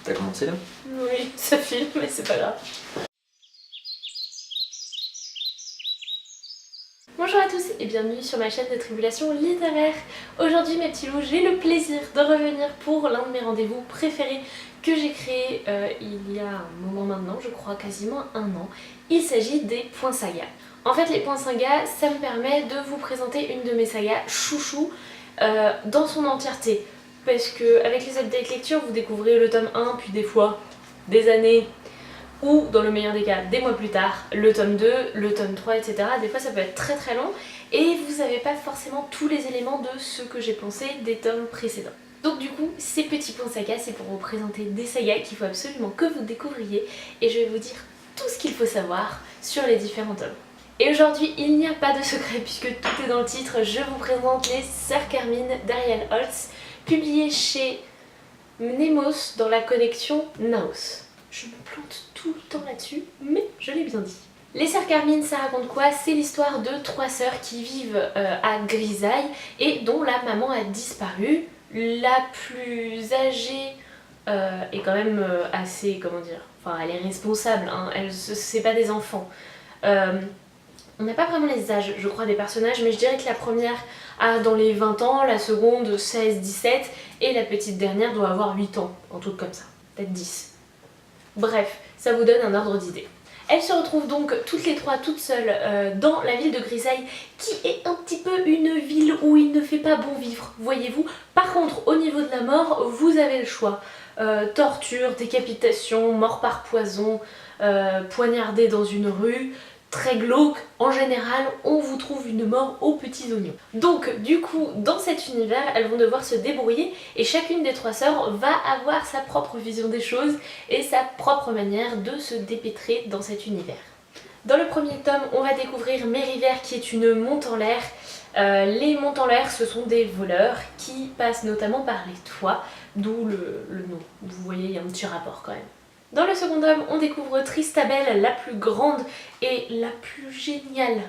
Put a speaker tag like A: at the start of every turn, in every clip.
A: T'as commencé là?
B: Oui, ça filme, mais c'est pas grave. Bonjour à tous et bienvenue sur ma chaîne de Tribulation littéraire. Aujourd'hui mes petits loups, j'ai le plaisir de revenir pour l'un de mes rendez-vous préférés que j'ai créé il y a un moment maintenant, je crois quasiment un an. Il s'agit des points saga. En fait les points saga, ça me permet de vous présenter une de mes sagas chouchou dans son entièreté. Parce que avec les updates lecture, vous découvrez le tome 1, puis des fois des années, ou dans le meilleur des cas, des mois plus tard, le tome 2, le tome 3, etc. Des fois ça peut être très très long et vous n'avez pas forcément tous les éléments de ce que j'ai pensé des tomes précédents. Donc du coup, ces petits points saga, c'est pour vous présenter des sagas qu'il faut absolument que vous découvriez et je vais vous dire tout ce qu'il faut savoir sur les différents tomes. Et aujourd'hui, il n'y a pas de secret puisque tout est dans le titre, je vous présente les Sœurs Carmine d'Ariel Holtz, publiées chez Nemos dans la collection Naos. Je me plante tout le temps là-dessus, mais je l'ai bien dit. Les Sœurs Carmine, ça raconte quoi? C'est l'histoire de trois sœurs qui vivent à Grisaille et dont la maman a disparu. La plus âgée est quand même assez, comment dire, enfin elle est responsable, hein, c'est pas des enfants. On n'a pas vraiment les âges, je crois, des personnages, mais je dirais que la première a dans les 20 ans, la seconde 16-17 et la petite dernière doit avoir 8 ans, un truc comme ça, peut-être 10. Bref, ça vous donne un ordre d'idée. Elles se retrouvent donc toutes les trois toutes seules dans la ville de Grisaille, qui est un petit peu une ville où il ne fait pas bon vivre, voyez-vous. Par contre, au niveau de la mort, vous avez le choix. Torture, décapitation, mort par poison, poignardé dans une rue, très glauque, en général, on vous trouve une mort aux petits oignons. Donc, du coup, dans cet univers, elles vont devoir se débrouiller et chacune des trois sœurs va avoir sa propre vision des choses et sa propre manière de se dépêtrer dans cet univers. Dans le premier tome, on va découvrir Mériver qui est une monte en l'air. Les montes en l'air, ce sont des voleurs qui passent notamment par les toits, d'où le nom. Vous voyez, il y a un petit rapport quand même. Dans le second tome, on découvre Tristabelle, la plus grande et la plus géniale,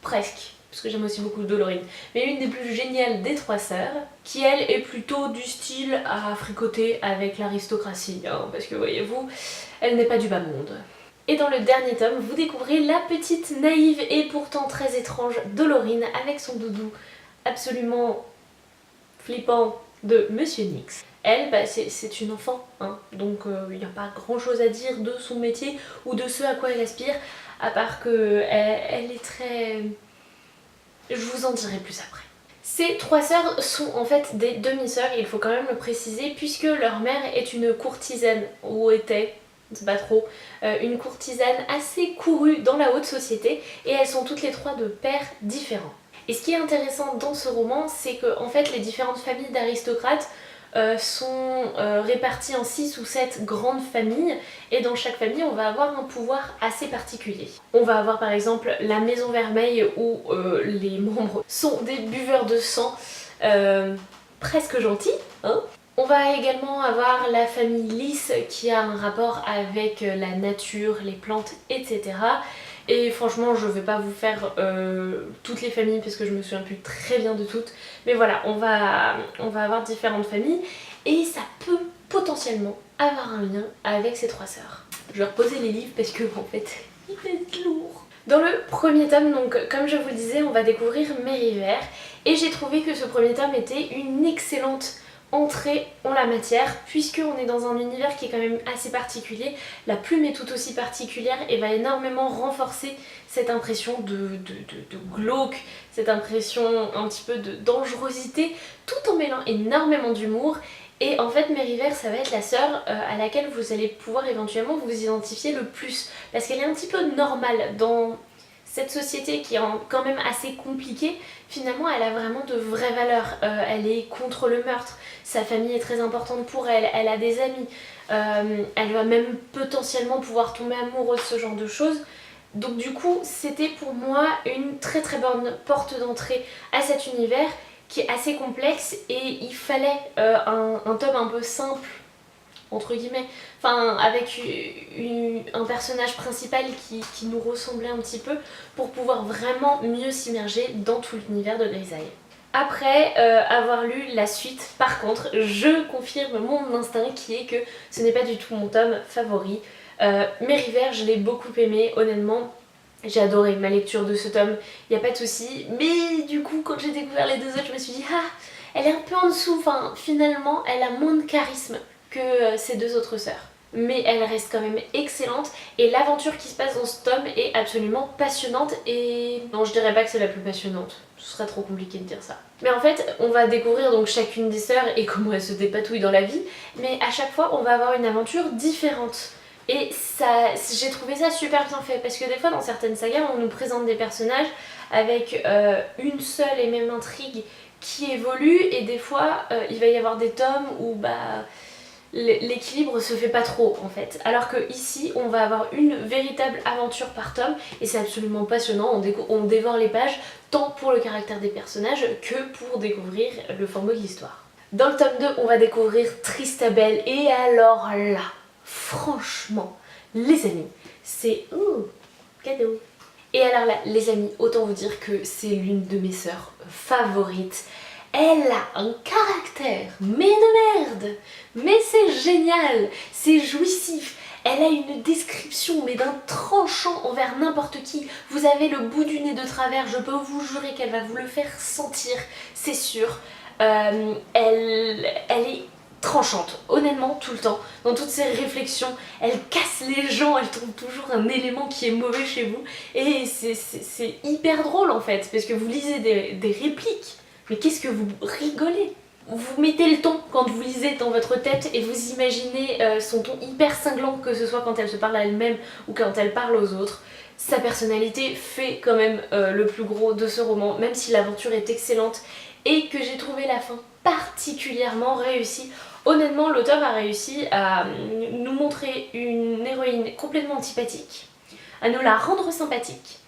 B: presque, parce que j'aime aussi beaucoup Dolorine, mais une des plus géniales des trois sœurs, qui elle est plutôt du style à fricoter avec l'aristocratie, hein, parce que voyez-vous, elle n'est pas du bas monde. Et dans le dernier tome, vous découvrez la petite naïve et pourtant très étrange Dolorine avec son doudou absolument flippant de Monsieur Nyx. Elle, bah, c'est une enfant, hein, donc il n'y a pas grand chose à dire de son métier ou de ce à quoi elle aspire, à part que elle est très... Je vous en dirai plus après. Ces trois sœurs sont en fait des demi-sœurs, il faut quand même le préciser, puisque leur mère est une courtisane, ou était, c'est pas trop, une courtisane assez courue dans la haute société, et elles sont toutes les trois de pères différents. Et ce qui est intéressant dans ce roman, c'est que en fait les différentes familles d'aristocrates sont répartis en 6 ou 7 grandes familles et dans chaque famille on va avoir un pouvoir assez particulier. On va avoir par exemple la Maison Vermeille où les membres sont des buveurs de sang presque gentils, hein. On va également avoir la famille Lys qui a un rapport avec la nature, les plantes, etc. Et franchement je vais pas vous faire toutes les familles parce que je me souviens plus très bien de toutes. Mais voilà, on va avoir différentes familles et ça peut potentiellement avoir un lien avec ces trois sœurs. Je vais reposer les livres parce que en fait ils pèsent lourd. Dans le premier tome, donc comme je vous le disais, on va découvrir Mériver et j'ai trouvé que ce premier tome était une excellente entrée en la matière puisqu'on est dans un univers qui est quand même assez particulier. La plume est tout aussi particulière et va énormément renforcer cette impression de glauque, cette impression un petit peu de dangerosité tout en mêlant énormément d'humour. Et en fait Mériver ça va être la sœur à laquelle vous allez pouvoir éventuellement vous identifier le plus parce qu'elle est un petit peu normale dans cette société qui est quand même assez compliquée. Finalement elle a vraiment de vraies valeurs, elle est contre le meurtre, sa famille est très importante pour elle, elle a des amis, elle va même potentiellement pouvoir tomber amoureuse, ce genre de choses. Donc du coup c'était pour moi une très très bonne porte d'entrée à cet univers qui est assez complexe et il fallait un tome un peu simple entre guillemets, enfin avec un personnage principal qui nous ressemblait un petit peu pour pouvoir vraiment mieux s'immerger dans tout l'univers de Grisaille. Après avoir lu la suite, par contre, je confirme mon instinct qui est que ce n'est pas du tout mon tome favori. Mériver, je l'ai beaucoup aimé, honnêtement. J'ai adoré ma lecture de ce tome, il n'y a pas de souci. Mais du coup, quand j'ai découvert les deux autres, je me suis dit ah, elle est un peu en dessous. Enfin, finalement, elle a moins de charisme que ses deux autres sœurs. Mais elle reste quand même excellente et l'aventure qui se passe dans ce tome est absolument passionnante et... Non, je dirais pas que c'est la plus passionnante, ce serait trop compliqué de dire ça. Mais en fait, on va découvrir donc chacune des sœurs et comment elles se dépatouillent dans la vie, mais à chaque fois, on va avoir une aventure différente. Et ça, j'ai trouvé ça super bien fait parce que des fois dans certaines sagas on nous présente des personnages avec une seule et même intrigue qui évolue et des fois il va y avoir des tomes où bah l'équilibre se fait pas trop en fait. Alors que ici on va avoir une véritable aventure par tome et c'est absolument passionnant, on dévore les pages tant pour le caractère des personnages que pour découvrir le format de l'histoire. Dans le tome 2 on va découvrir Tristabel et alors là, franchement, les amis, c'est... Ouh, cadeau. Et alors là, les amis, autant vous dire que c'est l'une de mes sœurs favorites. Elle a un caractère, mais de merde. Mais c'est génial, c'est jouissif. Elle a une description, mais d'un tranchant envers n'importe qui. Vous avez le bout du nez de travers, je peux vous jurer qu'elle va vous le faire sentir, c'est sûr. Elle est tranchante, honnêtement, tout le temps. Dans toutes ses réflexions, elle casse les gens, elle trouve toujours un élément qui est mauvais chez vous. Et c'est hyper drôle en fait, parce que vous lisez des répliques. Mais qu'est-ce que vous rigolez? Vous mettez le ton quand vous lisez dans votre tête et vous imaginez son ton hyper cinglant, que ce soit quand elle se parle à elle-même ou quand elle parle aux autres. Sa personnalité fait quand même le plus gros de ce roman, même si l'aventure est excellente et que j'ai trouvé la fin particulièrement réussie. Honnêtement, l'auteur a réussi à nous montrer une héroïne complètement antipathique, à nous la rendre sympathique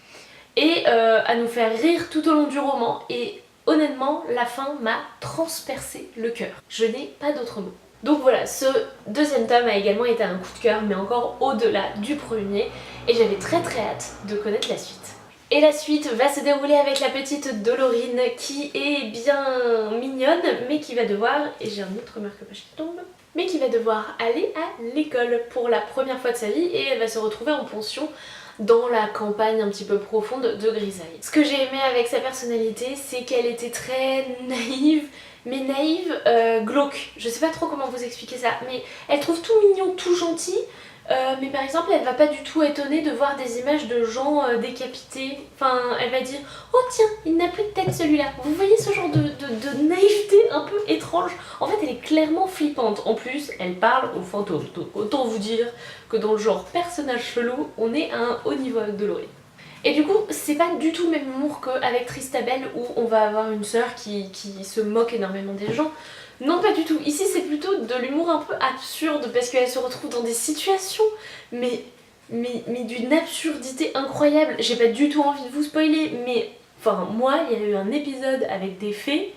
B: et à nous faire rire tout au long du roman. Et honnêtement, la fin m'a transpercé le cœur. Je n'ai pas d'autre mot. Donc voilà, ce deuxième tome a également été un coup de cœur, mais encore au-delà du premier, et j'avais très hâte de connaître la suite. Et la suite va se dérouler avec la petite Dolorine qui est bien mignonne, mais qui va devoir, et j'ai un autre marque-page qui tombe, mais qui va devoir aller à l'école pour la première fois de sa vie et elle va se retrouver en pension dans la campagne un petit peu profonde de Grisaille. Ce que j'ai aimé avec sa personnalité, c'est qu'elle était très naïve, mais naïve, glauque. Je sais pas trop comment vous expliquer ça, mais elle trouve tout mignon, tout gentil. Mais par exemple elle va pas du tout étonnée de voir des images de gens décapités. Enfin elle va dire oh tiens il n'a plus de tête celui-là. Vous voyez ce genre de naïveté un peu étrange. En fait elle est clairement flippante. En plus elle parle aux fantômes. Donc autant vous dire que dans le genre personnage chelou on est à un haut niveau avec Dolorine. Et du coup c'est pas du tout le même humour qu'avec Tristabel où on va avoir une sœur qui se moque énormément des gens. Non pas du tout, ici c'est plutôt de l'humour un peu absurde parce qu'elle se retrouve dans des situations mais d'une absurdité incroyable. J'ai pas du tout envie de vous spoiler mais enfin moi il y a eu un épisode avec des fées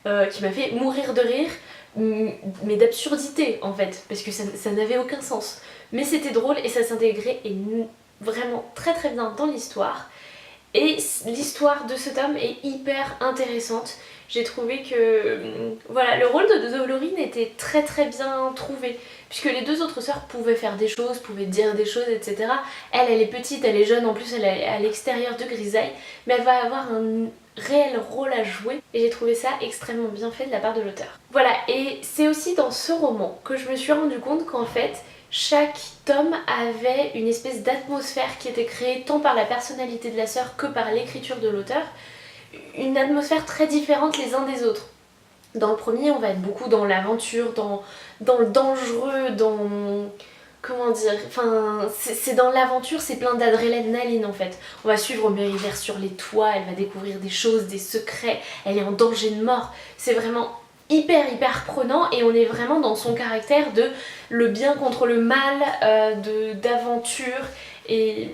B: qui m'a fait mourir de rire mais d'absurdité en fait parce que ça n'avait aucun sens. Mais c'était drôle et ça s'intégrait vraiment très bien dans l'histoire. Et l'histoire de ce tome est hyper intéressante. J'ai trouvé que voilà, le rôle de Dolorine était très bien trouvé puisque les deux autres sœurs pouvaient faire des choses, pouvaient dire des choses, etc. Elle est petite, elle est jeune, en plus elle est à l'extérieur de Grisaille, mais elle va avoir un réel rôle à jouer et j'ai trouvé ça extrêmement bien fait de la part de l'auteur. Voilà, et c'est aussi dans ce roman que je me suis rendu compte qu'en fait chaque tome avait une espèce d'atmosphère qui était créée tant par la personnalité de la sœur que par l'écriture de l'auteur. Une atmosphère très différente les uns des autres. Dans le premier, on va être beaucoup dans l'aventure, dans le dangereux, dans... Comment dire, enfin, c'est dans l'aventure, c'est plein d'adrénaline en fait. On va suivre Mériver sur les toits, elle va découvrir des choses, des secrets, elle est en danger de mort. C'est vraiment hyper prenant et on est vraiment dans son caractère de le bien contre le mal, d'aventure. Et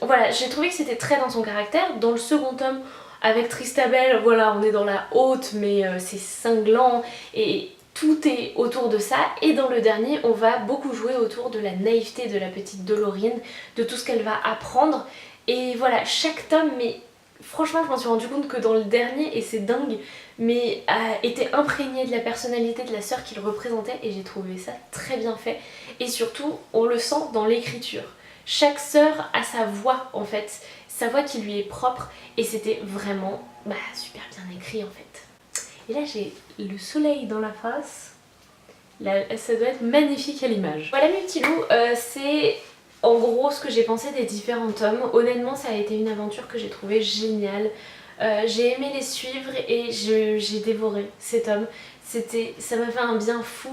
B: voilà, j'ai trouvé que c'était très dans son caractère. Dans le second tome, avec Tristabel, voilà, on est dans la haute, mais c'est cinglant et tout est autour de ça. Et dans le dernier, on va beaucoup jouer autour de la naïveté de la petite Dolorine, de tout ce qu'elle va apprendre. Et voilà, chaque tome, mais franchement je m'en suis rendu compte que dans le dernier, et c'est dingue, mais était imprégné de la personnalité de la sœur qu'il représentait et j'ai trouvé ça très bien fait. Et surtout on le sent dans l'écriture. Chaque sœur a sa voix en fait, sa voix qui lui est propre et c'était vraiment super bien écrit en fait. Et là j'ai le soleil dans la face, là, ça doit être magnifique à l'image. Voilà mes petits loups, c'est en gros ce que j'ai pensé des différents tomes. Honnêtement ça a été une aventure que j'ai trouvée géniale. J'ai aimé les suivre et j'ai dévoré ces tomes. Ça m'a fait un bien fou.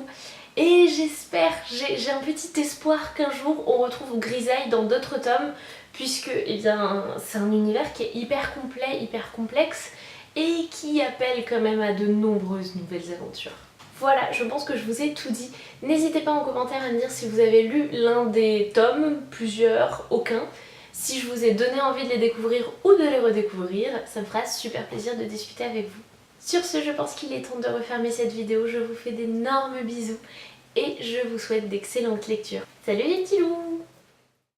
B: Et j'espère, j'ai un petit espoir qu'un jour on retrouve Grisaille dans d'autres tomes, puisque eh bien, c'est un univers qui est hyper complet, hyper complexe et qui appelle quand même à de nombreuses nouvelles aventures. Voilà, je pense que je vous ai tout dit. N'hésitez pas en commentaire à me dire si vous avez lu l'un des tomes, plusieurs, aucun. Si je vous ai donné envie de les découvrir ou de les redécouvrir, ça me fera super plaisir de discuter avec vous. Sur ce, je pense qu'il est temps de refermer cette vidéo. Je vous fais d'énormes bisous et je vous souhaite d'excellentes lectures. Salut les petits loups!